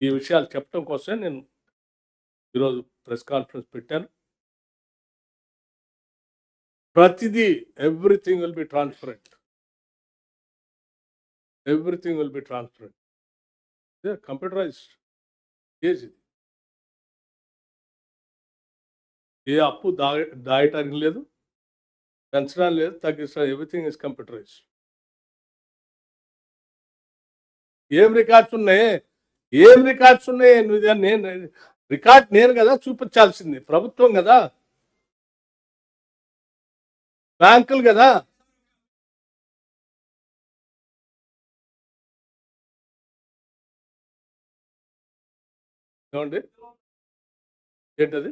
ఈ విషయాలు చెప్పడం కోసమే నేను ఈరోజు ప్రెస్ కాన్ఫరెన్స్ పెట్టాను. ప్రతిదీ everything will be transparent. Everything will be transparent. Computerised case ఇది. ఏ అప్పు దాయటానికి లేదు, పెంచడం లేదు, తగ్గించడం, ఎవ్రీథింగ్ ఇస్ కంప్యూటరైజ్డ్. ఏం రికార్డ్స్ ఉన్నాయి? నేను రికార్డ్ నేను కదా చూపించాల్సింది, ప్రభుత్వం కదా, బ్యాంకులు కదా. ఏమండి ఏంటది?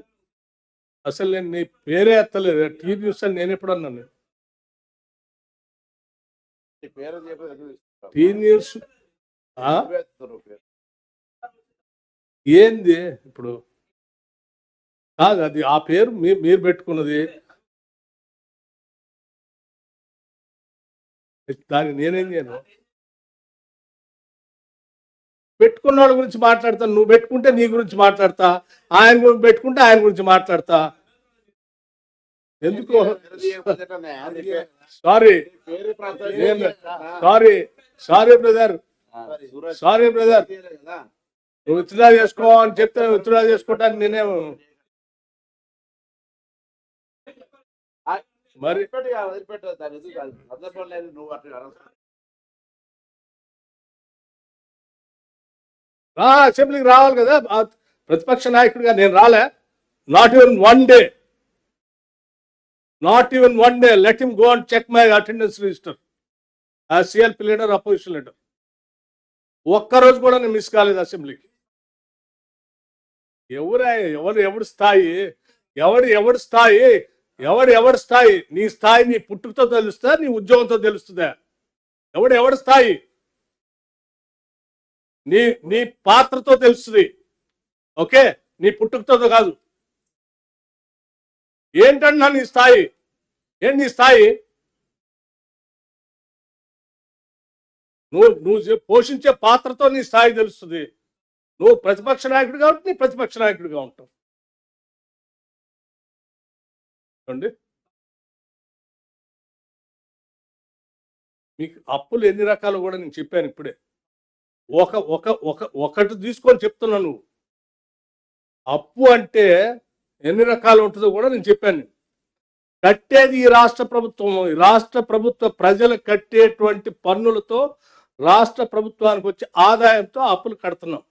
అసలు నేను నీ పేరే ఎత్తలేదు. టీవీ న్యూస్ అని నేను ఎప్పుడు అన్నాను? టీవీ న్యూస్ ఏంది ఇప్పుడు? కాదు, అది ఆ పేరు మీరు పెట్టుకున్నది. దాన్ని నేనేం చేయను. పెట్టుకున్న వాళ్ళ గురించి మాట్లాడతాను. నువ్వు పెట్టుకుంటే నీ గురించి మాట్లాడతా, ఆయన గురించి పెట్టుకుంటే ఆయన గురించి మాట్లాడతా. ఎందుకు? సారీ బ్రదర్, నువ్వు విత్డ్రా చేసుకో అని చెప్తే విత్డ్రా చేసుకోవటానికి నేనేం మరి అసెంబ్లీకి రావాలి కదా ప్రతిపక్ష నాయకుడిగా. నేను రాలే. Not even one day let him go and check my attendance register as CLP leader, opposition leader. ఒక్కరోజు కూడా నేను మిస్ కాలేదు అసెంబ్లీకి. ఎవరి స్థాయి? నీ స్థాయి నీ పుట్టుకతో తెలుస్తుందా, నీ ఉద్యోగంతో తెలుస్తుందా? ఎవడి స్థాయి? నీ పాత్రతో తెలుస్తుంది. ఓకే, నీ పుట్టుకతో కాదు. ఏంటన్నా నీ స్థాయి? ఏంటి నీ స్థాయి? నువ్వు పోషించే పాత్రతో నీ స్థాయి తెలుస్తుంది. నువ్వు ప్రతిపక్ష నాయకుడు కాబట్టి నీ ప్రతిపక్ష నాయకుడిగా ఉంటావు. అండి, మీకు అప్పులు ఎన్ని రకాలు కూడా నేను చెప్పాను ఇప్పుడే. ఒకటి తీసుకొని చెప్తున్నా. నువ్వు అప్పు అంటే ఎన్ని రకాలు ఉంటుందో కూడా నేను చెప్పాను. కట్టేది ఈ రాష్ట్ర ప్రభుత్వం. రాష్ట్ర ప్రభుత్వ ప్రజలు కట్టేటువంటి పన్నులతో, రాష్ట్ర ప్రభుత్వానికి వచ్చే ఆదాయంతో అప్పులు కడుతున్నాం.